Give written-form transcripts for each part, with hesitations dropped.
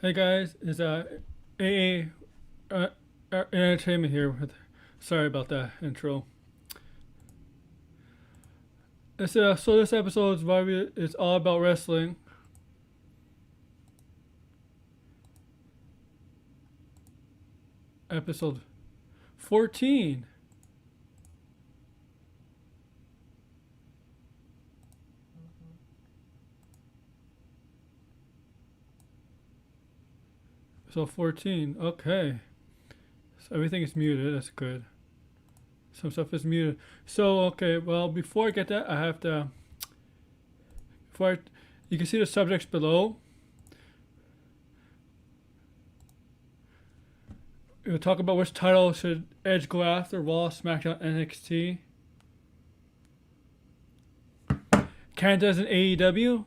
Hey guys, it's AA Entertainment here. Sorry about that intro. This episode is all about wrestling. Episode 14. So 14. Okay. So everything is muted. That's good. Some stuff is muted. So okay. Well, before I get that, I have to. Before I, you can see the subjects below. We'll talk about which title should Edge go after: Raw, SmackDown, NXT. Kenta in AEW.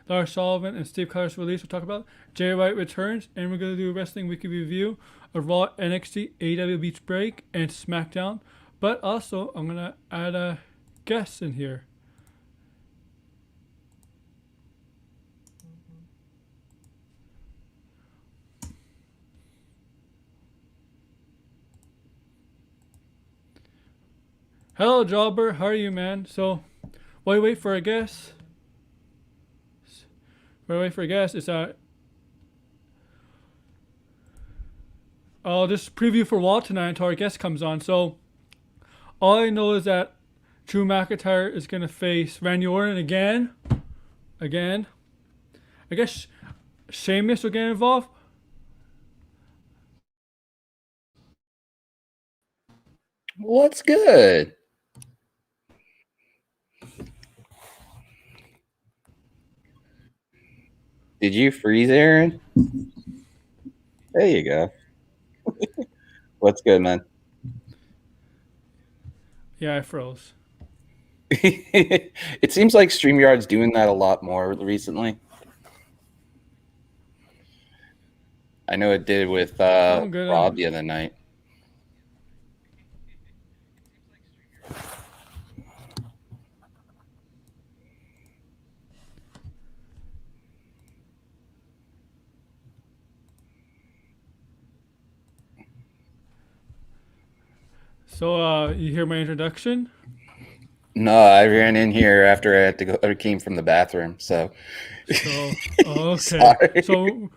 Lars, Sullivan, and Steve Cutler's release. We'll talk about Jay White returns, and we're going to do a wrestling weekly review of Raw, NXT, AEW Beach Break, and SmackDown. But also, I'm going to add a guest in here. Hello, Jobber. How are you, man? So, while you wait for a guest, it's I'll just preview for Raw tonight until our guest comes on. So, all I know is that Drew McIntyre is going to face Randy Orton again. Again. I guess Sheamus will get involved. What's good? Did you freeze, Aaron? There you go. What's good, man? Yeah, I froze. It seems like StreamYard's doing that a lot more recently. I know it did with I'm good. Rob the other night. So, you hear my introduction? No, I ran in here after I had to go. I came from the bathroom, so. So, okay. Sorry.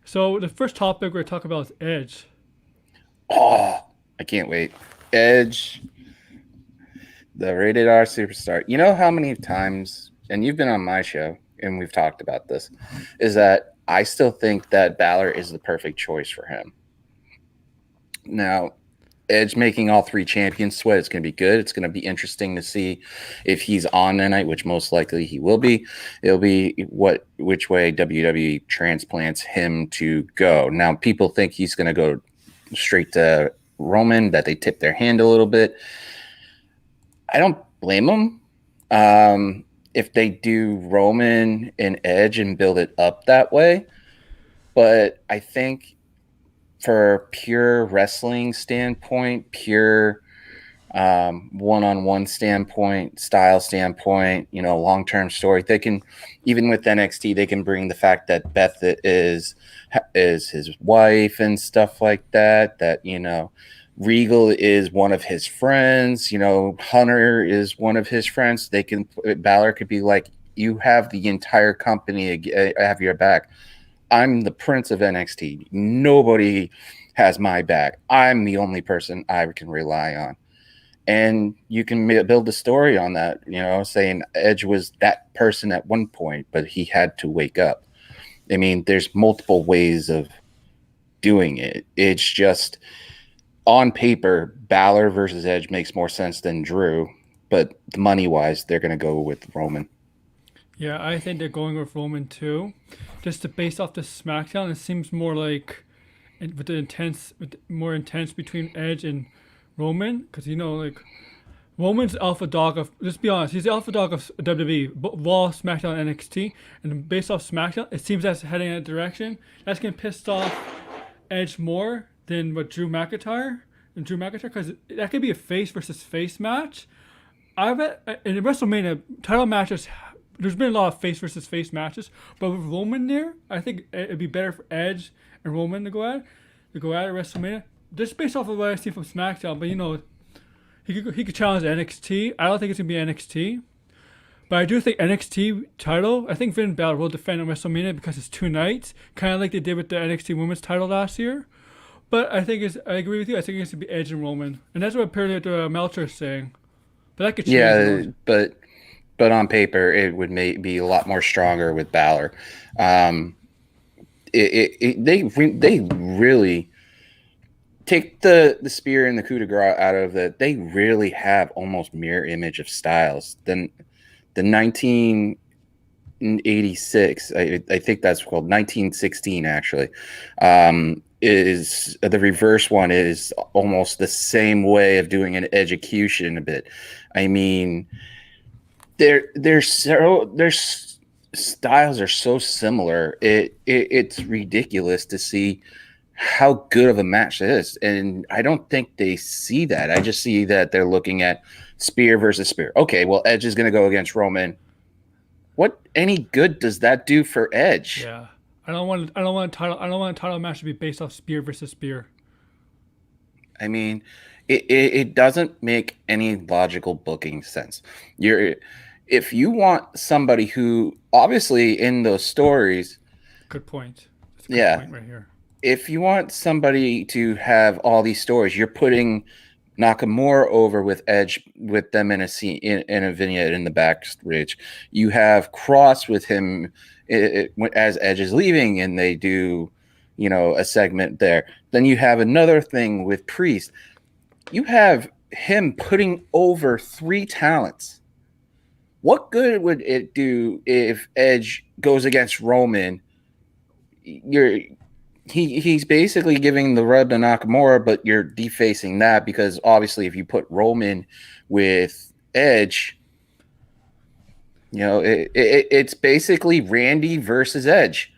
So the first topic we're talking about is Edge. Oh, I can't wait. Edge, the rated R superstar. You know how many times, and you've been on my show, and we've talked about this, is that I still think that Balor is the perfect choice for him. Now, Edge making all three champions sweat. It's going to be good. It's going to be interesting to see if he's on tonight, which most likely he will be. It'll be which way WWE transplants him to go. Now, people think he's going to go straight to Roman, that they tip their hand a little bit. I don't blame them. If they do Roman and Edge and build it up that way. But I think for pure wrestling standpoint, pure one-on-one standpoint, style standpoint, long-term story, they can, even with NXT, they can bring the fact that Beth is his wife and stuff like that, Regal is one of his friends, Hunter is one of his friends. Balor could be like, you have the entire company, I have your back. I'm the prince of NXT. Nobody has my back. I'm the only person I can rely on. And you can build a story on that, saying Edge was that person at one point, but he had to wake up. I mean, there's multiple ways of doing it. It's just on paper, Balor versus Edge makes more sense than Drew, but money-wise, they're going to go with Roman. Yeah, I think they're going with Roman too. Just to base off the SmackDown, it seems more like more intense between Edge and Roman, because Roman's alpha dog of. Let's be honest, he's the alpha dog of WWE, Raw, SmackDown, NXT, and based off SmackDown, it seems that's heading in that direction. That's gonna piss off Edge more than what Drew McIntyre, because that could be a face versus face match. I bet in WrestleMania title matches there's been a lot of face versus face matches, but with Roman there, I think it'd be better for Edge and Roman to go at WrestleMania. Just based off of what I see from SmackDown, but he could challenge NXT. I don't think it's gonna be NXT, but I do think NXT title. I think Finn Balor will defend on WrestleMania because it's 2 nights, kind of like they did with the NXT Women's title last year. But I agree with you. I think it's gonna be Edge and Roman, and that's what apparently Meltzer is saying. But that could change. Yeah, but on paper it would be a lot more stronger with Balor. They really take the spear and the coup de grace out of that. They really have almost mirror image of styles. Then the 1986, I think that's called 1916 actually. Is the reverse one is almost the same way of doing an execution a bit. I mean, their styles are so similar. It's ridiculous to see how good of a match it is, and I don't think they see that. I just see that they're looking at spear versus spear. Okay, well, Edge is going to go against Roman. What any good does that do for Edge? Yeah. I don't want a title match to be based off spear versus spear. I mean, it doesn't make any logical booking sense. If you want somebody who obviously in those stories, good point. That's a good point right here. If you want somebody to have all these stories, you're putting Nakamura over with Edge with them in a scene in a vignette in the backstage. You have Cross with him as Edge is leaving, and they do, a segment there. Then you have another thing with Priest. You have him putting over 3 talents. What good would it do if Edge goes against Roman? He's basically giving the rub to Nakamura, but you're defacing that because obviously if you put Roman with Edge, it's basically Randy versus Edge.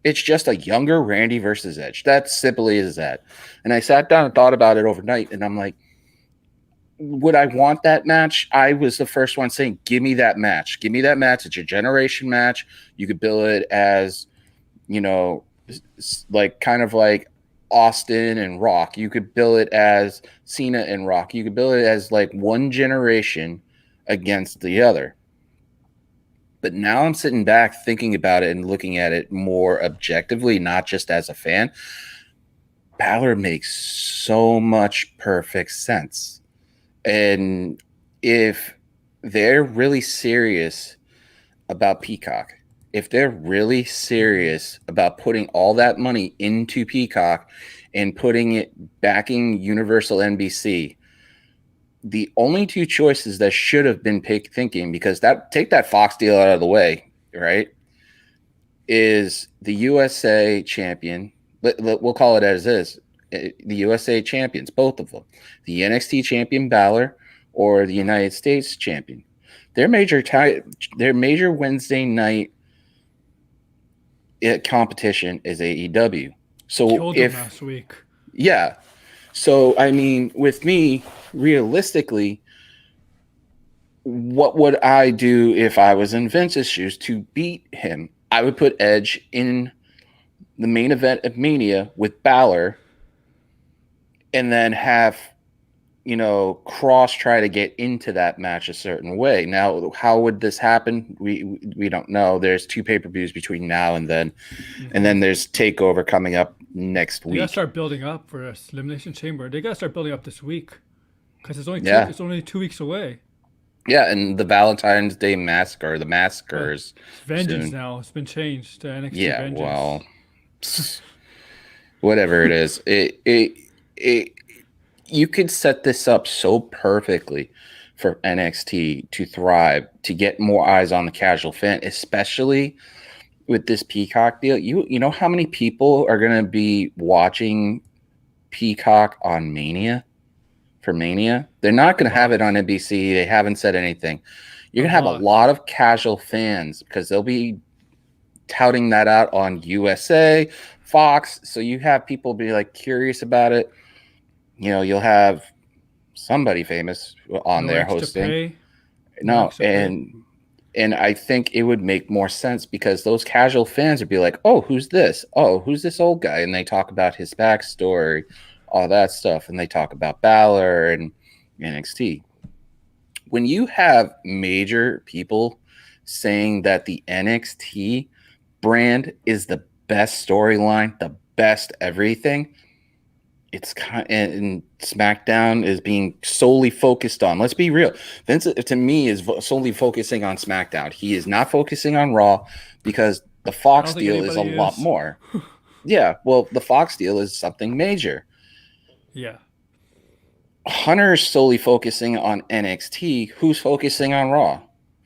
It's just a younger Randy versus Edge. That simply is that. And I sat down and thought about it overnight, and I'm like, would I want that match? I was the first one saying, give me that match. Give me that match. It's your generation match. You could bill it as, like kind of like Austin and Rock. You could bill it as Cena and Rock. You could bill it as like one generation against the other. But now I'm sitting back thinking about it and looking at it more objectively, not just as a fan. Balor makes so much perfect sense. And if they're really serious about Peacock, if they're really serious about putting all that money into Peacock and putting it backing Universal NBC, the only 2 choices that should have been thinking, because take that Fox deal out of the way, right, is the USA champion. We'll call it as is. The USA champions, both of them, the NXT champion Balor or the United States champion. Their major Wednesday night competition is AEW. So killed them last week. Yeah. So I mean, with me, realistically, what would I do if I was in Vince's shoes to beat him? I would put Edge in the main event of Mania with Balor, and then have Cross try to get into that match a certain way. Now, how would this happen? We don't know. There's 2 pay-per-views between now and then, and then there's Takeover coming up next week. They gotta start building up for this Elimination Chamber. They gotta start building up this week because it's only 2 weeks away. Yeah, and the Valentine's Day Massacre, the Massacres. Vengeance soon. Now it's been changed to NXT. Yeah, Vengeance. Well, whatever it is, it you could set this up so perfectly for NXT to thrive, to get more eyes on the casual fan, especially with this Peacock deal. You know how many people are going to be watching Peacock on Mania? For Mania, they're not going to have it on NBC. They haven't said anything. You're going to have a lot of casual fans because they'll be touting that out on USA, Fox. So you have people be like curious about it. You'll have somebody famous on there hosting. And And I think it would make more sense because those casual fans would be like, oh, who's this? Oh, who's this old guy? And they talk about his backstory, all that stuff. And they talk about Balor and NXT. When you have major people saying that the NXT brand is the best storyline, the best everything, it's kind of, and SmackDown is being solely focused on. Let's be real. Vince, to me, is solely focusing on SmackDown. He is not focusing on Raw because the Fox deal is a lot more. Yeah, well, the Fox deal is something major. Yeah. Hunter is solely focusing on NXT. Who's focusing on Raw?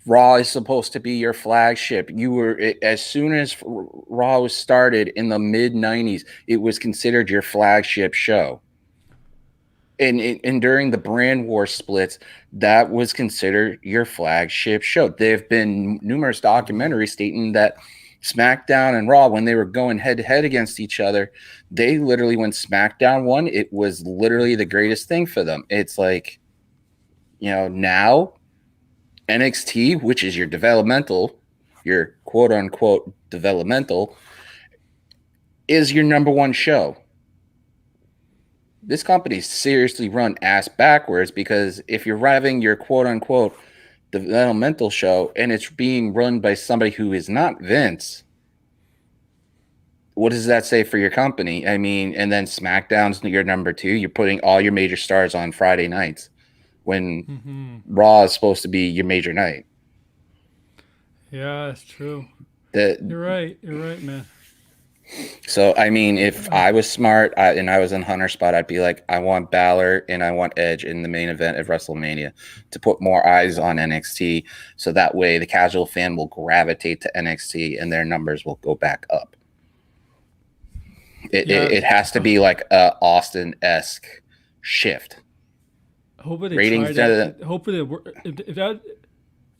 Raw is supposed to be your flagship. You were, as soon as Raw was started in the mid 90s, it was considered your flagship show. And during the brand war splits, that was considered your flagship show. There have been numerous documentaries stating that SmackDown and Raw, when they were going head to head against each other, they literally, when SmackDown won, it was literally the greatest thing for them. It's like, now NXT, which is your developmental, your quote unquote developmental, is your number one show. This company's seriously run ass backwards because if you're having your quote unquote developmental show and it's being run by somebody who is not Vince, what does that say for your company? I mean, and then SmackDown's your number two. You're putting all your major stars on Friday nights when Raw is supposed to be your major night. Yeah, that's true. You're right, man. So, I mean, if I was smart and I was in Hunter's spot, I'd be like, I want Balor and I want Edge in the main event of WrestleMania to put more eyes on NXT. So that way the casual fan will gravitate to NXT and their numbers will go back up. It has to be like a Austin-esque shift. Hopefully they try that. Hopefully if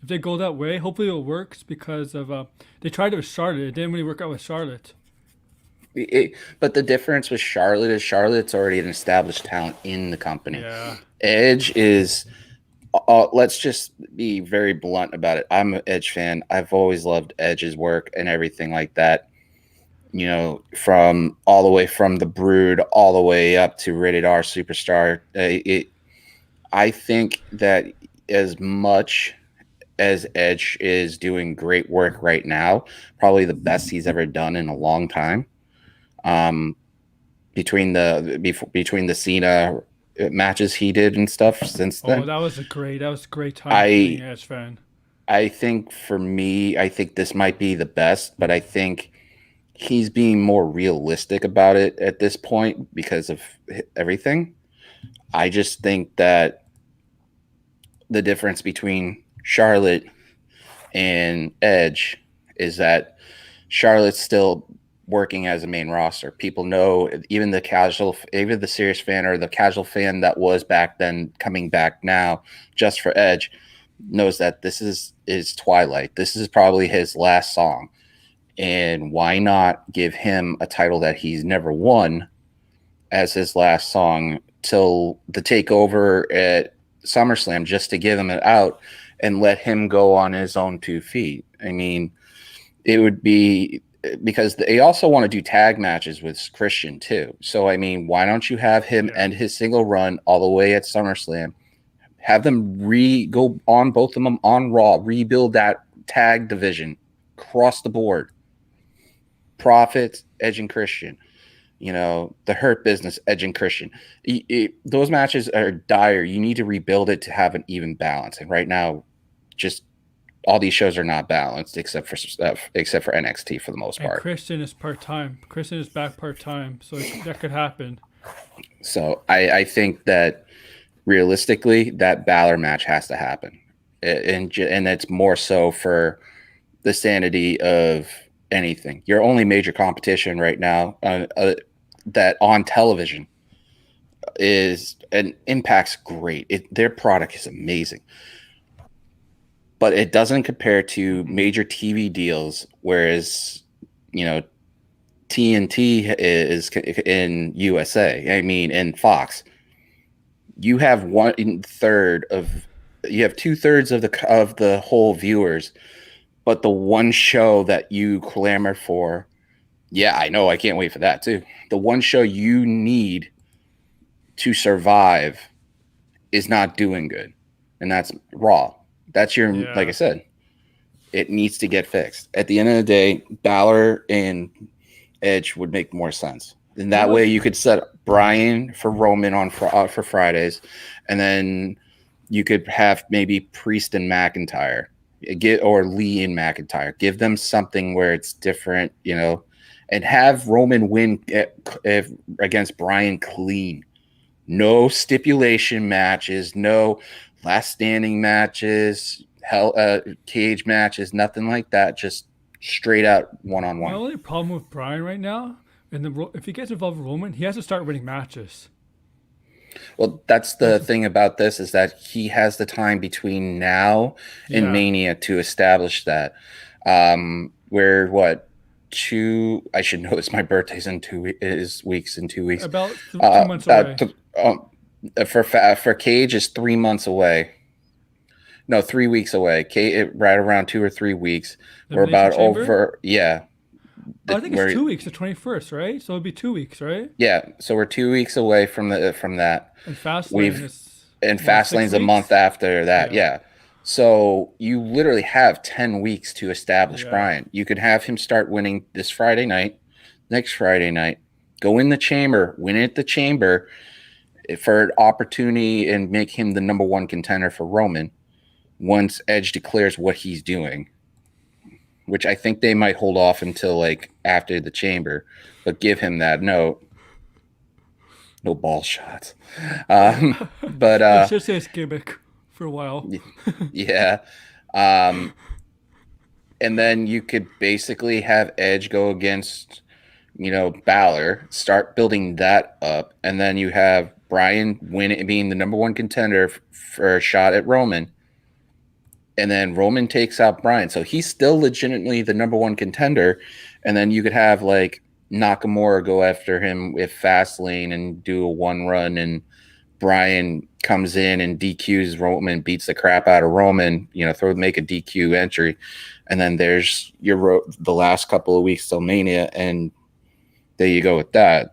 they go that way, hopefully it works because of they tried it with Charlotte. It didn't really work out with Charlotte. But the difference with Charlotte is Charlotte's already an established talent in the company. Yeah. Edge is, let's just be very blunt about it. I'm an Edge fan. I've always loved Edge's work and everything like that. From all the way from the Brood all the way up to Rated R Superstar. I think that as much as Edge is doing great work right now, probably the best he's ever done in a long time. Between the Cena matches he did and stuff since then. Oh, that was a great time being an Edge fan. I think for me, I think this might be the best, but I think he's being more realistic about it at this point because of everything. I just think that the difference between Charlotte and Edge is that Charlotte's still working as a main roster. People know, even the serious fan or the casual fan that was back then coming back now just for Edge knows that this is Twilight. This is probably his last song. And why not give him a title that he's never won as his last song till the takeover at SummerSlam, just to give him it out and let him go on his own 2 feet. I mean, it would be because they also want to do tag matches with Christian too. So, I mean, why don't you have him end his single run all the way at SummerSlam, have them go on both of them on Raw, rebuild that tag division across the board. Profits, Edge and Christian. The Hurt Business, Edge and Christian. Those matches are dire. You need to rebuild it to have an even balance. And right now, just all these shows are not balanced except for NXT for the most part. Christian is part-time. Christian is back part-time, so that could happen. So I think that realistically, that Balor match has to happen. And it's more so for the sanity of anything. Your only major competition right now that on television is, and Impact's great. Their product is amazing. But it doesn't compare to major TV deals, whereas, TNT is in USA. I mean, in Fox, you have 2/3 of the whole viewers But the one show that you clamor for, yeah, I know. I can't wait for that too. The one show you need to survive is not doing good, and that's Raw. That's your, like I Yeah. said, it needs to get fixed. At the end of the day, Balor and Edge would make more sense. And You that know, way you could set Brian for Roman on for Fridays, and then you could have maybe Priest and McIntyre, or Lee and McIntyre. Give them something where it's different, and have Roman win against Brian clean. No stipulation matches, no last standing matches, cage matches, nothing like that. Just straight out one on my one. only problem with Brian right now, if he gets involved with Roman, he has to start winning matches. Well, that's the That's thing about this, is that he has the time between now and yeah. Mania to establish that. We're what, two? I should know this. My birthday's in weeks in 2 weeks. About 2 months away. For Cage is 3 months away. No, 3 weeks away. Right around 2 or 3 weeks. We're Elimination about Chamber. over. Yeah, Oh, I think it's we're 2 weeks, the 21st, right? So it'd be 2 weeks, right? yeah. So we're 2 weeks away from that. And Fastlane We've is and what, six Fastlane's a month weeks? after that. Yeah. Yeah. So you literally have 10 weeks to establish Yeah. Brian. You could have him start winning this Friday night, next Friday night, go in the chamber, win at the chamber for an opportunity, and make him the number one contender for Roman once Edge declares what he's doing, which I think they might hold off until like after the chamber, but give him that no ball shots. But It should say it's gimmick for a while. yeah. Um, and then you could basically have Edge go against, Balor, start building that up, and then you have Brian win, being the number one contender for a shot at Roman, and then Roman takes out Brian, so he's still legitimately the number one contender, and then you could have like Nakamura go after him with Fastlane and do a one run, and Brian comes in and DQs Roman, beats the crap out of Roman, make a DQ entry. And then there's the last couple of weeks till Mania, and there you go with that.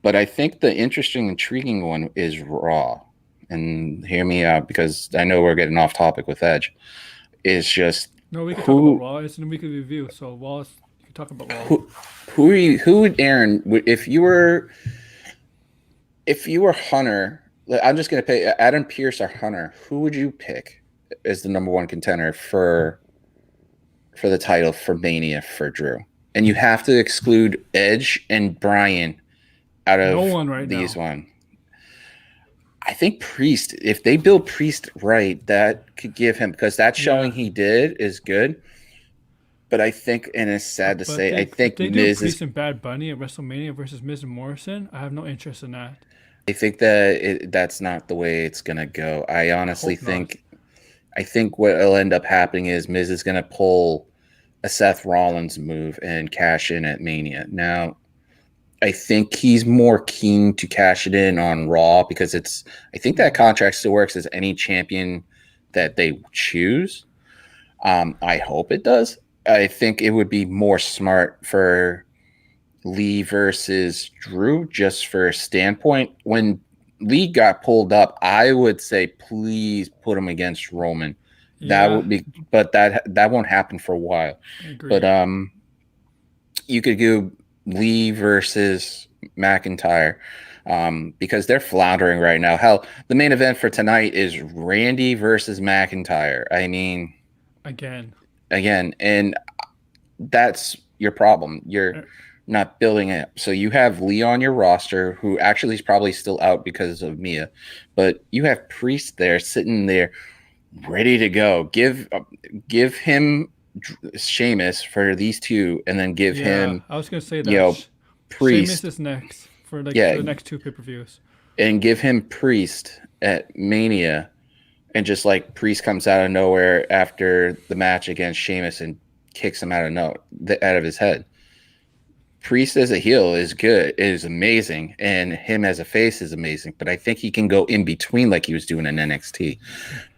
But I think the interesting, intriguing one is Raw. And hear me out, because I know we're getting off topic with Edge. Is just No, we can talk about who Raw. It's in a weekly review, so Raw. You can talk about Raw. who would Aaron, if you were Hunter, I'm just gonna pay Adam Pearce or Hunter, who would you pick as the number one contender for the title for Mania for Drew? And you have to exclude Edge and Brian out of No one right these now. one. I think Priest, if they build Priest right, that could give him, because that showing he did is good. But I think, and it's sad to say, I think if they Miz do Priest is. and Bad Bunny at WrestleMania versus Miz and Morrison, I have no interest in that. I think that that's not the way it's gonna go. I honestly think. I think what will end up happening is Miz is gonna pull a Seth Rollins move and cash in at Mania. Now, I think he's more keen to cash it in on Raw, because I think that contract still works as any champion that they choose. I hope it does. I think it would be more smart for Lee versus Drew, just for a standpoint. When Lee got pulled up, I would say please put him against Roman. That would be, but that won't happen for a while. I agree. But you could do Lee versus McIntyre, because they're floundering right now. Hell, the main event for tonight is Randy versus McIntyre. I mean, again, and that's your problem. You're not building it. So you have Lee on your roster, who actually is probably still out because of Mia, but you have Priest there, sitting there, ready to go. Give him Sheamus for these two, and then give him. I was gonna say that. Priest. Sheamus is next for the next two pay-per-views, and give him Priest at Mania, and just like Priest comes out of nowhere after the match against Sheamus and kicks him out of his head. Priest as a heel is good, is amazing, and him as a face is amazing. But I think he can go in between like he was doing in NXT.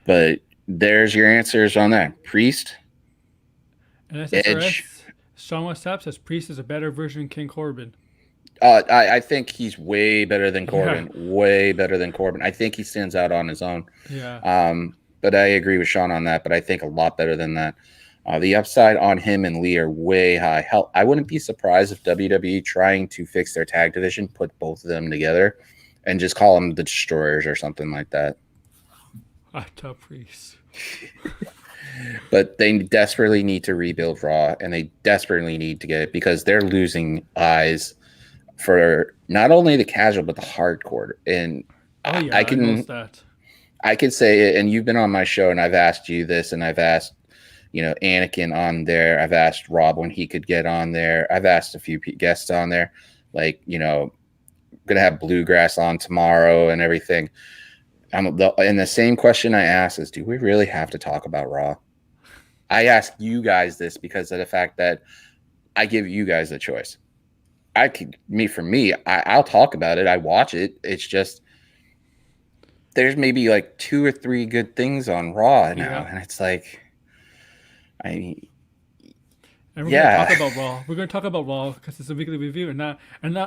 But there's your answers on that. Priest, And Edge. SSRS, Sean Sapp says Priest is a better version of King Corbin. I think he's way better than Yeah. Corbin. Way better than Corbin. I think he stands out on his own. Yeah. But I agree with Sean on that. But I think a lot better than that. The upside on him and Lee are way high. Hell, I wouldn't be surprised if WWE trying to fix their tag division put both of them together and just call them the Destroyers or something like that. I tell Priest. But they desperately need to rebuild Raw, and they desperately need to get it because they're losing eyes for not only the casual but the hardcore. And Oh yeah, I noticed that. I could say it, and you've been on my show, and I've asked you this, and I've asked, Anakin on there. I've asked Rob when he could get on there. I've asked a few guests on there, like, gonna have Bluegrass on tomorrow and everything. And the same question I asked is, do we really have to talk about Raw? I ask you guys this because of the fact that I give you guys the choice. I'll talk about it. I watch it. It's just there's maybe like 2 or 3 good things on Raw now, and it's like, and we're gonna talk about Raw. We're gonna talk about Raw because it's a weekly review, and not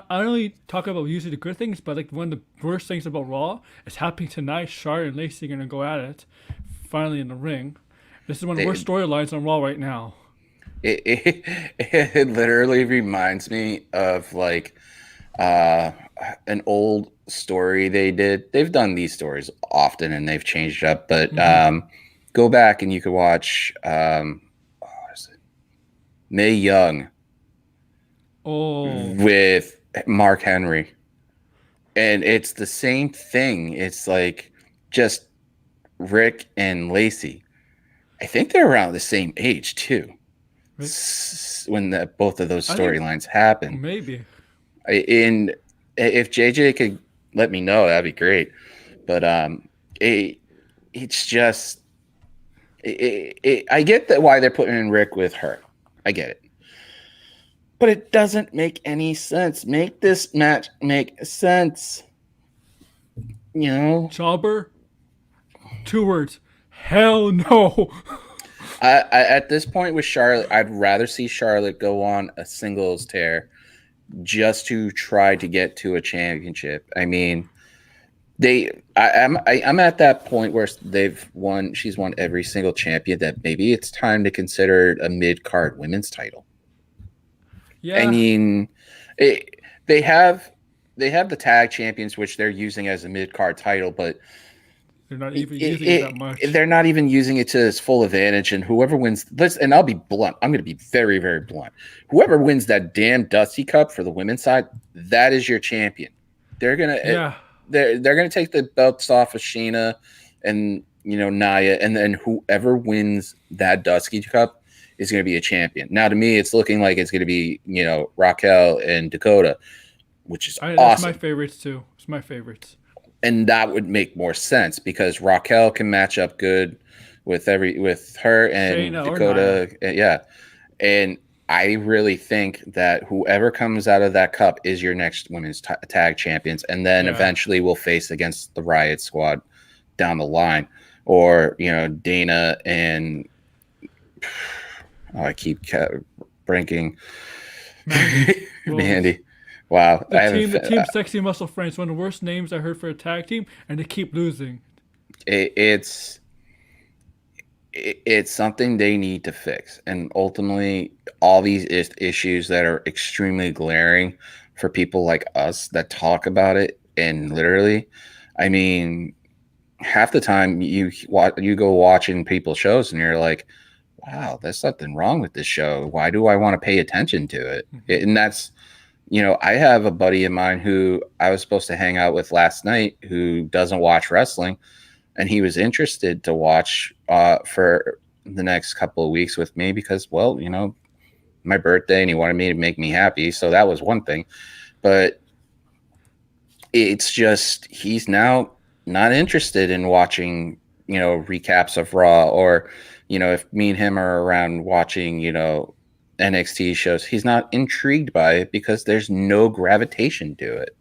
I only talk about usually the good things, but like one of the worst things about Raw is happening tonight. Charlotte and Lacey are gonna go at it, finally in the ring. This is one of the worst storylines on Raw right now. It literally reminds me of like an old story they did. They've done these stories often and they've changed up, but go back and you could watch Mae Young with Mark Henry. And it's the same thing. It's like just Rick and Lacey. I think they're around the same age too. Really? When both of those storylines happen. Maybe. And if JJ could let me know, that'd be great. But it's just I get that why they're putting in Rick with her. I get it. But it doesn't make any sense. Make this match make sense. Jobber? 2 words. Hell no. At this point with Charlotte, I'd rather see Charlotte go on a singles tear just to try to get to a championship. I mean, I'm at that point where she's won every single champion that maybe it's time to consider a mid-card women's title. Yeah. I mean, they have the tag champions, which they're using as a mid-card title, but they're not even using it that much. They're not even using it to its full advantage. And whoever wins this, and I'll be blunt. I'm going to be very, very blunt. Whoever wins that damn Dusty Cup for the women's side, that is your champion. They're gonna, they're gonna take the belts off of Sheena and Nia, and then whoever wins that Dusty Cup is going to be a champion. Now, to me, it's looking like it's going to be Raquel and Dakota, which is awesome. That's my favorites too. It's my favorites. And that would make more sense because Raquel can match up good with her and Shayna Dakota. Yeah. And I really think that whoever comes out of that cup is your next women's tag champions. And then eventually we'll face against the Riot Squad down the line. Or, Dana and I keep brinking Mandy. Wow. The team Sexy Muscle Friends, one of the worst names I heard for a tag team, and they keep losing. It's something they need to fix. And ultimately, all these issues that are extremely glaring for people like us that talk about it, and literally, I mean, half the time you go watching people's shows and you're like, wow, there's something wrong with this show. Why do I want to pay attention to it? And that's, I have a buddy of mine who I was supposed to hang out with last night who doesn't watch wrestling, and he was interested to watch for the next couple of weeks with me because, well, my birthday, and he wanted me to make me happy. So that was one thing. But it's just he's now not interested in watching, recaps of Raw or, if me and him are around watching, NXT shows, he's not intrigued by it because there's no gravitation to it.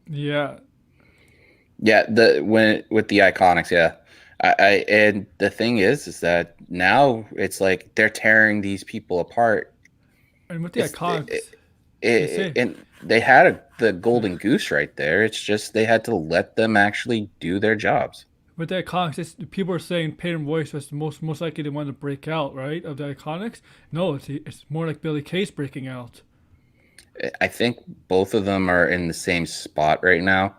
Yeah. Yeah, with the Iconics, yeah. And the thing is that now it's like they're tearing these people apart. And with the It's Iconics, they say and they had the golden goose right there. It's just they had to let them actually do their jobs. with the Iconics, people are saying Peyton Royce was the most likely the one to break out, right? Of the Iconics. No, it's more like Billy Case breaking out. I think both of them are in the same spot right now,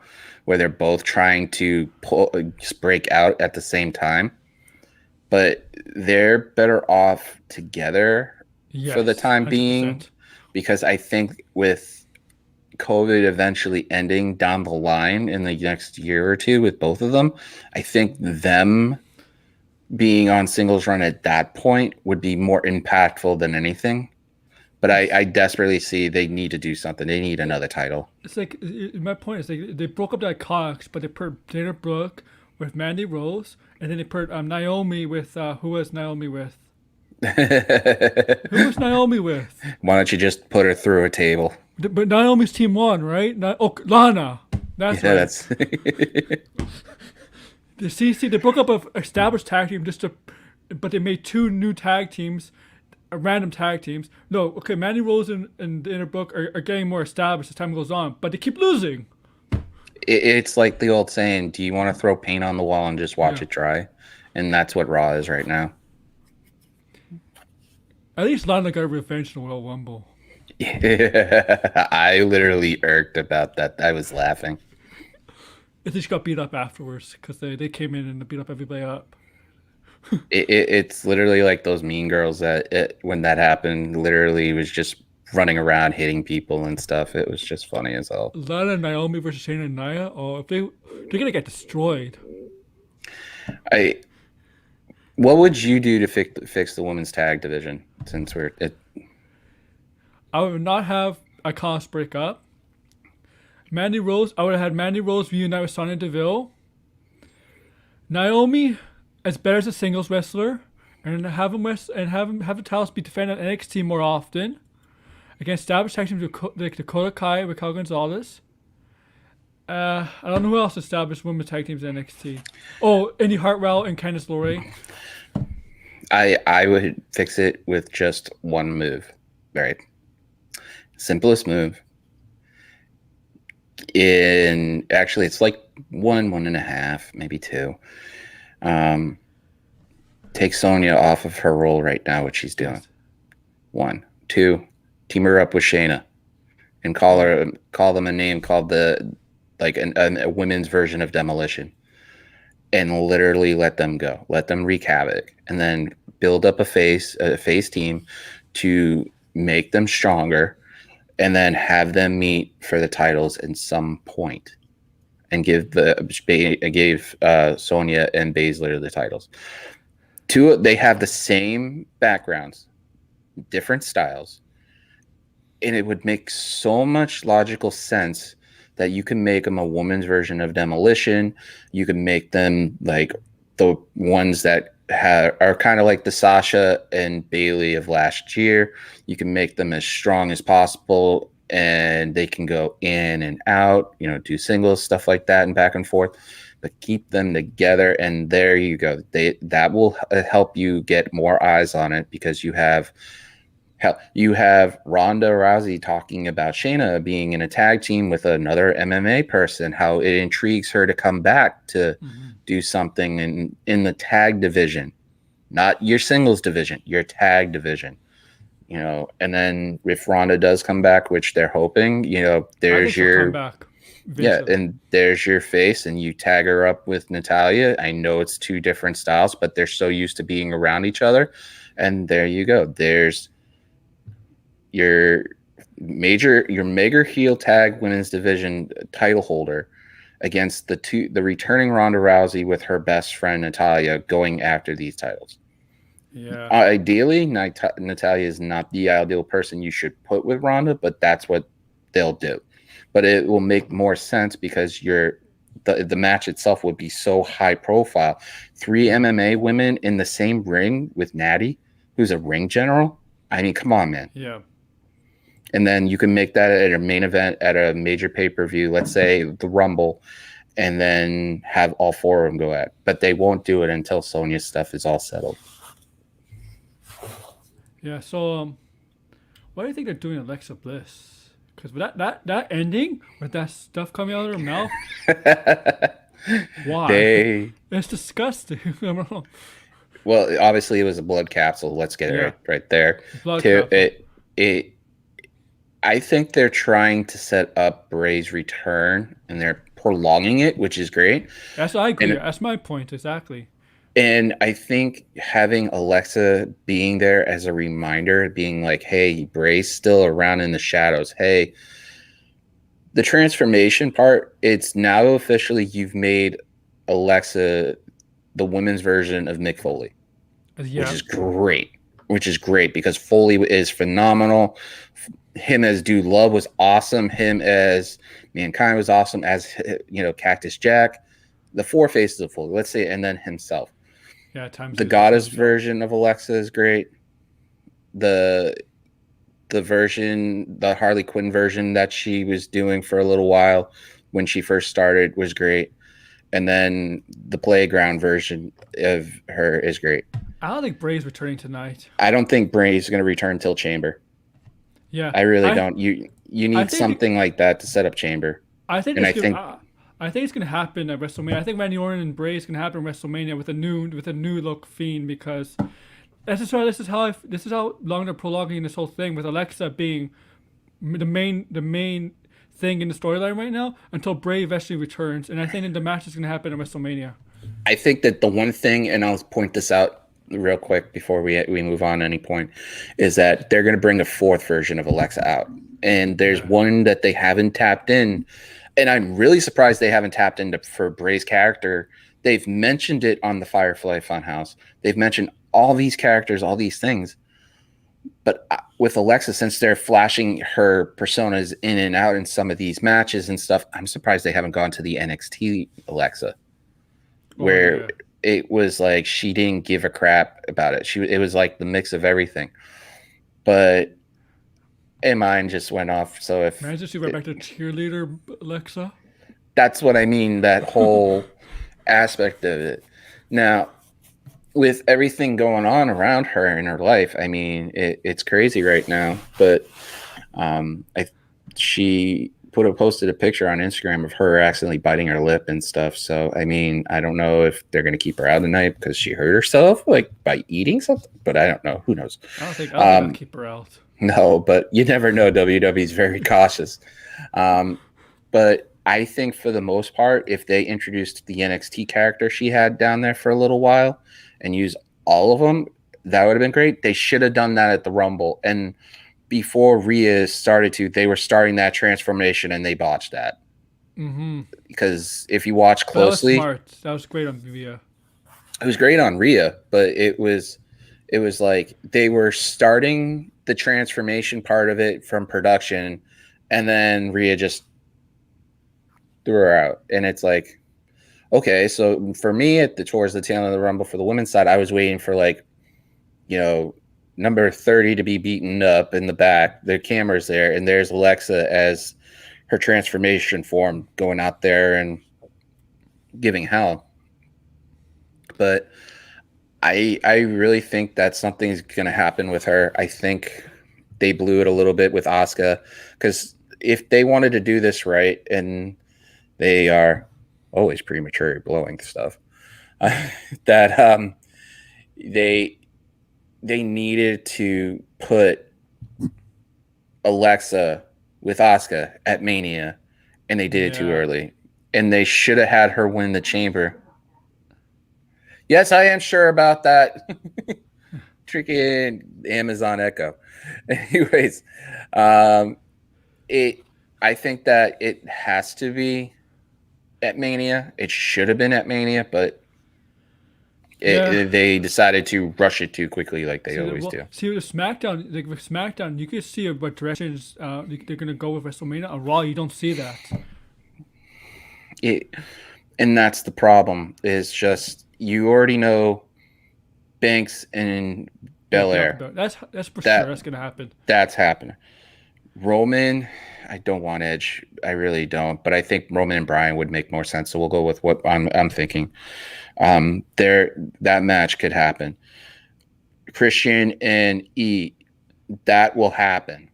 where they're both trying to break out at the same time, but they're better off together for the Yes, time being, 100%. because I think with COVID eventually ending down the line in the next year or two with both of them, I think them being on singles run at that point would be more impactful than anything. But I desperately see they need to do something. They need another title. It's like my point is like they broke up the Iconics, but they put Dana Brooke with Mandy Rose, and then they put Naomi with who was Naomi with? Who was Naomi with? Why don't you just put her through a table? But Naomi's team won, right? Lana. That's Yeah, right. that's The CC they broke up an established tag team but they made two new tag teams, random tag teams. No, okay, Mandy Rose and the Inner Book are getting more established as time goes on, but they keep losing. it's like the old saying, do you want to throw paint on the wall and just watch Yeah. it dry? And that's what Raw is right now. At least Lana got revenge in the Royal Rumble. I literally irked about that. I was laughing. I think she got beat up afterwards because they came in and beat up everybody up. It's literally like those Mean Girls that when that happened, literally was just running around hitting people and stuff. It was just funny as hell. Lana and Naomi versus Shayna and Nia. Oh, if they're gonna get destroyed. I What would you do to fix the women's tag division? Since I would not have Iconics break up. Mandy Rose. I would have had Mandy Rose reunite with Sonya Deville. Naomi as better as a singles wrestler, and have the titles be defended on NXT more often against established tag teams like Dakota Kai and Raquel Gonzalez. I don't know who else established women's tag teams in NXT. Oh, Indy Hartwell and Candice LeRae. I would fix it with just one move. Right. Simplest move. Actually, it's like one and a half, maybe two. Take Sonya off of her role right now, what she's doing. Yes. 1, 2, team her up with Shayna, and call them a name called a women's version of Demolition, and literally let them go, let them wreak havoc, and then build up a face team to make them stronger, and then have them meet for the titles at some point, and give Sonya and Baszler the titles. They have the same backgrounds, different styles, and it would make so much logical sense that you can make them a woman's version of Demolition. You can make them like the ones that are kind of like the Sasha and Bailey of last year. You can make them as strong as possible, and they can go in and out, do singles, stuff like that, and back and forth. But keep them together, and there you go. That will help you get more eyes on it, because you have Ronda Rousey talking about Shayna being in a tag team with another MMA person, how it intrigues her to come back to do something in the tag division, not your singles division, your tag division. And then if Ronda does come back, which they're hoping, there's your come back. Yeah, and there's your face, and you tag her up with Natalya. I know it's two different styles, but they're so used to being around each other. And there you go. There's your mega heel tag women's division title holder against the returning Ronda Rousey with her best friend Natalya going after these titles. Yeah. Ideally, Natalya is not the ideal person you should put with Ronda, but that's what they'll do. But it will make more sense because the match itself would be so high profile. 3 MMA women in the same ring with Natty, who's a ring general. I mean, come on, man. Yeah. And then you can make that at a main event at a major pay-per-view, let's say the Rumble, and then have all 4 of them go at. But they won't do it until Sonya's stuff is all settled. Yeah. So what do you think they're doing, Alexa Bliss? Because that ending with that stuff coming out of her mouth, why? It's disgusting. I don't know. Well, obviously it was a blood capsule. Let's get it right there. Blood capsule. I think they're trying to set up Bray's return, and they're prolonging it, which is great. That's I agree. That's my point exactly. And I think having Alexa being there as a reminder, being like, "Hey, Bray's still around in the shadows. Hey." The transformation part, it's now officially you've made Alexa the women's version of Mick Foley, which is great. Which is great because Foley is phenomenal. Him as Dude Love was awesome. Him as Mankind was awesome. As Cactus Jack, the 4 faces of Foley, let's say, and then himself. Yeah, the goddess version of Alexa is great. The version, the Harley Quinn version that she was doing for a little while when she first started was great. And then the playground version of her is great. I don't think Bray's returning tonight. I don't think Bray's going to return till Chamber. Yeah. I really don't. You need something like that to set up Chamber. I think it's going to happen at WrestleMania. I think Randy Orton and Bray is going to happen at WrestleMania with a new look Fiend, because this is how long they're prolonging this whole thing with Alexa being the main thing in the storyline right now until Bray eventually returns, and I think that the match is going to happen at WrestleMania. I think that the one thing, and I'll point this out real quick before we move on any point, is that they're going to bring a 4th version of Alexa out, and there's one that they haven't tapped in, and I'm really surprised they haven't tapped into for Bray's character. They've mentioned it on the Firefly Funhouse. They've mentioned all these characters, all these things. But with Alexa, since they're flashing her personas in and out in some of these matches and stuff, I'm surprised they haven't gone to the NXT Alexa, where it was like she didn't give a crap about it. It was like the mix of everything. But mine just went off. So if imagine she went back to cheerleader Alexa. That's what I mean. That whole aspect of it. Now, with everything going on around her in her life, I mean, it's crazy right now. But she posted a picture on Instagram of her accidentally biting her lip and stuff. So, I mean, I don't know if they're going to keep her out tonight because she hurt herself, like by eating something. But I don't know. Who knows? I don't think I'll keep her out. No, but you never know. WWE is very cautious. But I think for the most part, if they introduced the NXT character she had down there for a little while and use all of them, that would have been great. They should have done that at the Rumble. And before Rhea started they were starting that transformation and they botched that. Mm-hmm. Because if you watch closely, that was smart. That was great on Rhea. It was great on Rhea, but it was like they were starting the transformation part of it from production, and then Rhea just threw her out. And it's like, okay, so for me towards the tail end of the Rumble for the women's side, I was waiting for number 30 to be beaten up in the back. The camera's there, and there's Alexa as her transformation form going out there and giving hell. But I really think that something's going to happen with her. I think they blew it a little bit with Asuka, because if they wanted to do this right, and they are always premature blowing stuff, that they needed to put Alexa with Asuka at Mania, and they did it too early. And they should have had her win the Chamber. Yes, I am sure about that. Tricky Amazon Echo. Anyways, I think that it has to be at Mania. It should have been at Mania, but they decided to rush it too quickly, like they always do. See, with SmackDown, you can see what directions they're going to go with WrestleMania. On Raw, you don't see that. And that's the problem. Is just you already know Banks and Belair. That's for sure. That's going to happen. That's happening. Roman, I don't want Edge. I really don't. But I think Roman and Bryan would make more sense. So we'll go with what I'm thinking. That match could happen. Christian and E, that will happen.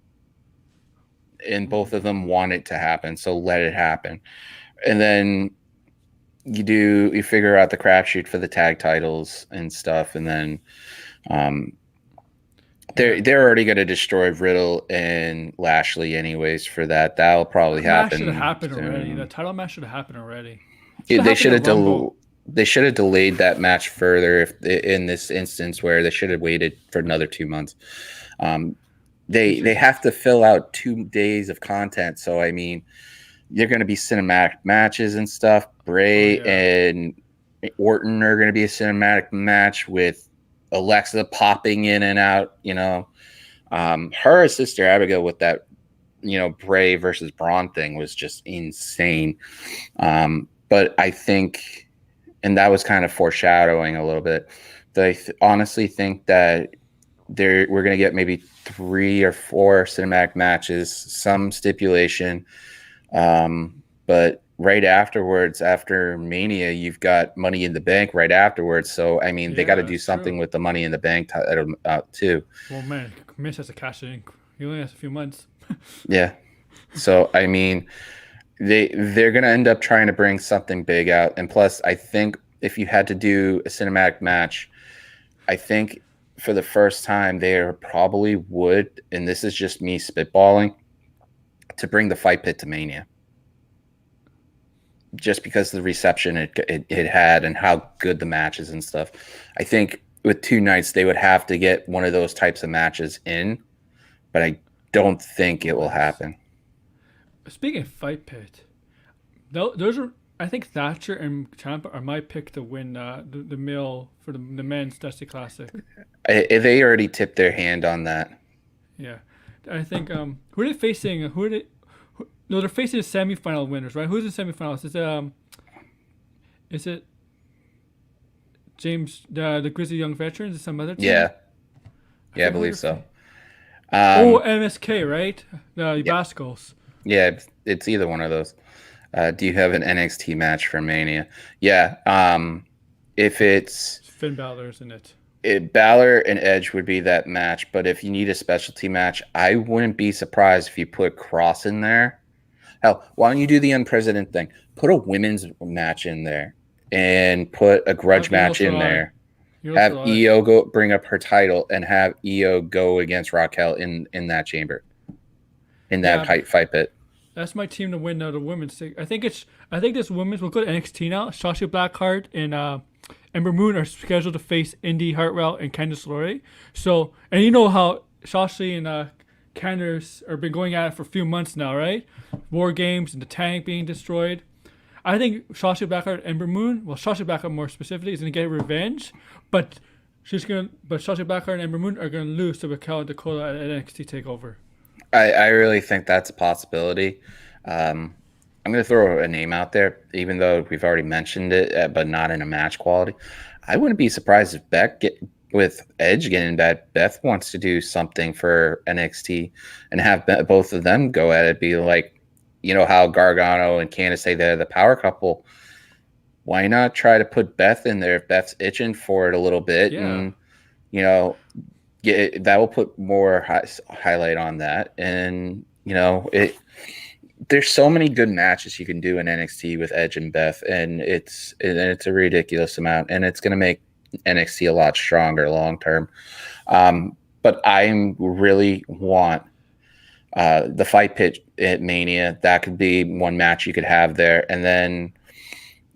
And both of them want it to happen. So let it happen. And then you figure out the crapshoot for the tag titles and stuff. And then they're already going to destroy Riddle and Lashley anyways for that. That'll probably happen. Should have happened already. The title match should have happened already. They should have delayed that match further in this instance where they should have waited for another 2 months. They have to fill out 2 days of content. So I mean, you're going to be cinematic matches and stuff. Bray and Orton are going to be a cinematic match with Alexa popping in and out. Her sister Abigail with that, Bray versus Braun thing was just insane. But I think, and that was kind of foreshadowing a little bit, that I honestly think that we're going to get maybe 3 or 4 cinematic matches, some stipulation. But right afterwards, after Mania, you've got Money in the Bank right afterwards. So, I mean, they got to do something with the Money in the Bank too. Well, man, Miss has to cash it in. He only has a few months. Yeah. So, I mean, they're going to end up trying to bring something big out. And plus, I think if you had to do a cinematic match, I think for the first time they probably would, and this is just me spitballing, to bring the Fight Pit to Mania. Just because of the reception it had and how good the matches and stuff. I think with 2 nights, they would have to get one of those types of matches in, but I don't think it will happen. Speaking of Fight Pit, those are, I think Thatcher and Ciampa are my pick to win the male for the men's Dusty Classic. They already tipped their hand on that. Yeah. I think, who are they facing? No, they're facing the semifinal winners, right? Who's the semifinals? Is it James, the Grizzly Young Veterans, or some other team? Yeah, I believe so. MSK, right? The Bascos. Yeah, it's either one of those. Do you have an NXT match for Mania? Yeah. If it's Finn Balor, isn't it? Balor and Edge would be that match, but if you need a specialty match, I wouldn't be surprised if you put Cross in there. Hell, why don't you do the unprecedented thing? Put a women's match in there and put a grudge match in there. Have Io bring up her title and have Io go against Raquel in that chamber, in that fight pit. That's my team to win the women's. I think this women's will go to NXT now. Shotzi Blackheart and Ember Moon are scheduled to face Indy Hartwell and Candice LeRae. So, and you know how Shotzi and Candice have been going at it for a few months now, right? War Games and the tank being destroyed. I think Shotzi Blackheart and Ember Moon, well, Shotzi Blackheart more specifically, is going to get revenge, but Shotzi Blackheart and Ember Moon are going to lose to Raquel and Dakota at NXT TakeOver. I really think that's a possibility. I'm going to throw a name out there, even though we've already mentioned it, but not in a match quality. I wouldn't be surprised if with Edge getting that, Beth wants to do something for NXT and have both of them go at it. Be like, how Gargano and Candice say they're the power couple. Why not try to put Beth in there if Beth's itching for it a little bit? Yeah. And, that will put more highlight on that. And, there's so many good matches you can do in NXT with Edge and Beth, and it's a ridiculous amount, and it's going to make NXT a lot stronger long term. But I really want the Fight Pit at Mania. That could be one match you could have there, and then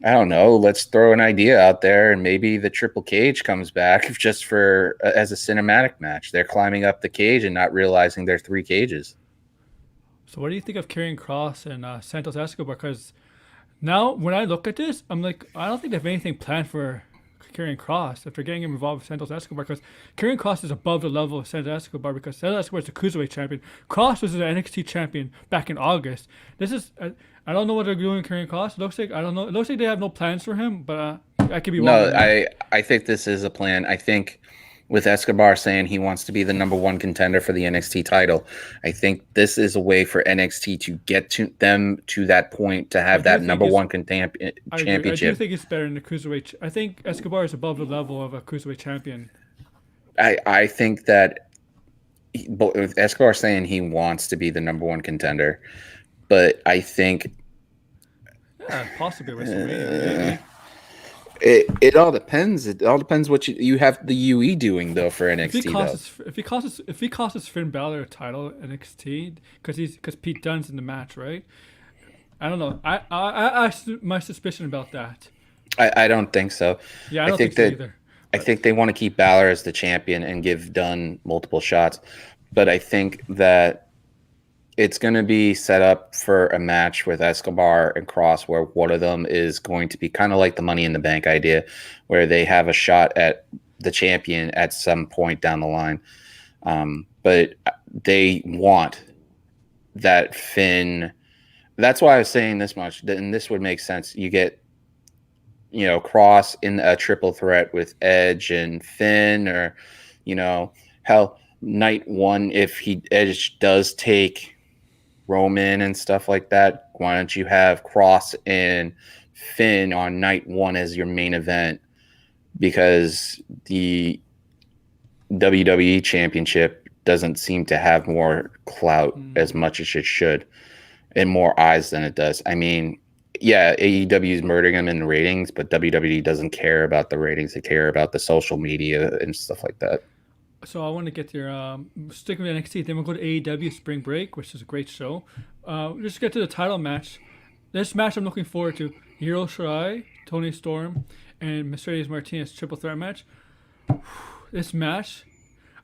I don't know. Let's throw an idea out there, and maybe the Triple Cage comes back just for as a cinematic match. They're climbing up the cage and not realizing there are 3 cages. So what do you think of Karrion Kross and Santos Escobar? Because now when I look at this, I'm like, I don't think they have anything planned for Karrion Kross if they're getting him involved with Santos Escobar, because Karrion Kross is above the level of Santos Escobar, because Santos Escobar is the Cruiserweight champion. Kross was the NXT champion back in August. This is I don't know what they're doing with Karrion Kross. It looks like It looks like they have no plans for him, but I could be wrong. No, I think this is a plan. I think with Escobar saying he wants to be the number one contender for the NXT title. I think this is a way for NXT to get to them to that point to have that number one I agree. I do championship. think it's better than the cruiserweight. I think Escobar is above the level of a cruiserweight champion. I think that with Escobar saying he wants to be the number one contender, but I think Yeah, possibly WrestleMania. Maybe. it all depends. It all depends what you have the UE doing though for NXT. If he costs Finn Balor a title at NXT because Pete Dunne's in the match, right? I don't know. I my suspicion about that. I don't think so. Yeah, I I don't think think so that either. I think they want to keep Balor as the champion and give Dunn multiple shots, but I think that it's going to be set up for a match with Escobar and Cross, where one of them is going to be kind of like the Money in the Bank idea, where they have a shot at the champion at some point down the line. But they want that Finn. That's why I was saying this much, and this would make sense. You get, Cross in a triple threat with Edge and Finn, or, hell, night one, if Edge does take Roman and stuff like that, why don't you have Cross and Finn on night one as your main event? Because the WWE Championship doesn't seem to have more clout as much as it should, and more eyes than it does. I mean, yeah, AEW is murdering them in the ratings, but WWE doesn't care about the ratings. They care about the social media and stuff like that. So I want to get your sticking with NXT. Then we'll go to AEW Spring Break, which is a great show. Just get to the title match. This match I'm looking forward to: Hiro Shirai, Tony Storm, and Mercedes Martinez triple threat match. This match,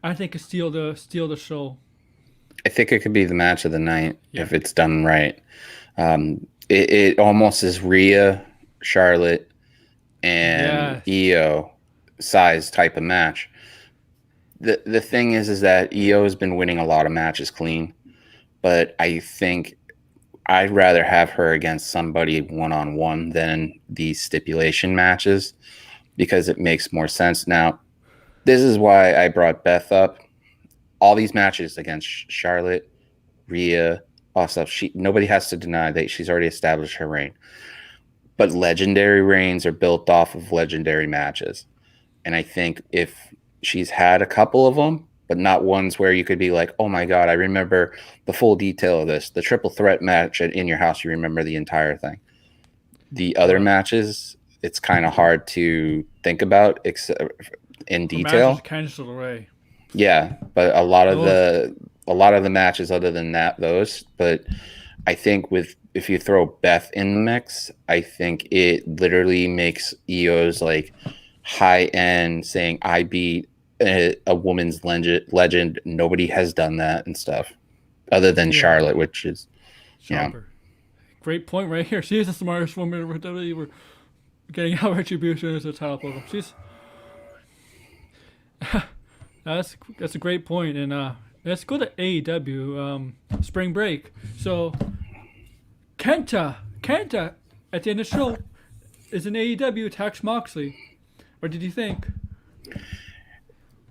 I think, could steal the show. I think it could be the match of the night if it's done right. It almost is Rhea, Charlotte, and Io size type of match. The thing is that Io has been winning a lot of matches clean, but I think I'd rather have her against somebody one-on-one than these stipulation matches, because it makes more sense. Now, this is why I brought Beth up. All these matches against Charlotte, Rhea, all stuff, nobody has to deny that she's already established her reign. But legendary reigns are built off of legendary matches. And I think if she's had a couple of them, but not ones where you could be like, oh my God, I remember the full detail of this. The triple threat match In Your House, you remember the entire thing. The other matches, it's kind of hard to think about in detail. Candice LeRae. Yeah, but a lot of the matches other than those. But I think if you throw Beth in the mix, I think it literally makes Io's like high end saying I beat a woman's legend. Nobody has done that and stuff other than Charlotte, which is Great point right here. She is the smartest woman we're getting out retribution as a title program. She's that's a great point. And let's go to AEW Spring Break. So Kenta at the end of the show is an AEW attacks Moxley. What did you think?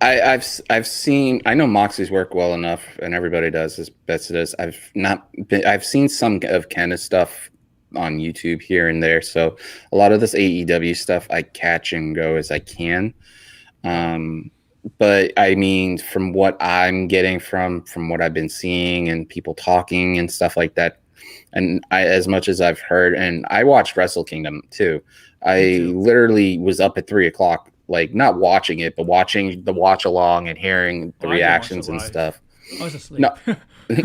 I've seen. I know Moxley's work well enough, and everybody does as best it is. I've seen some of Kenta's stuff on YouTube here and there. So a lot of this AEW stuff I catch and go as I can. But I mean, from what I'm getting from what I've been seeing and people talking and stuff like that, and as much as I've heard, and I watched Wrestle Kingdom too. I literally was up at 3:00, like not watching it, but watching the watch along and hearing the reactions and stuff. I was asleep.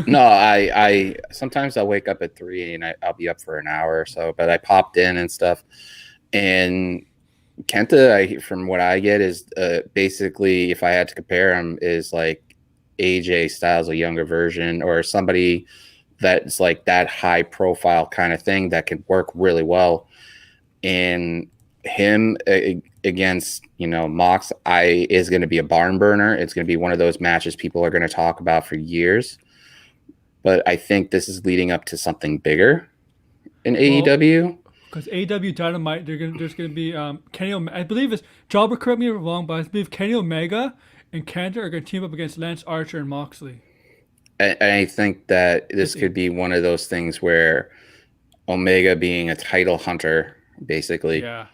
No, I sometimes I'll wake up at 3 and I'll be up for an hour or so, but I popped in and stuff. And Kenta, from what I get, is basically, if I had to compare him, is like AJ Styles, a younger version, or somebody that's like that high profile kind of thing that can work really well. And him against, Mox, is going to be a barn burner. It's going to be one of those matches people are going to talk about for years. But I think this is leading up to something bigger in AEW. Because AEW Dynamite, there's going to be Kenny Omega. I believe it's Jobber, correct me if I'm wrong, but I believe Kenny Omega and Kenta are going to team up against Lance Archer and Moxley. I think that this could be one of those things where Omega being a title hunter, basically. Yeah.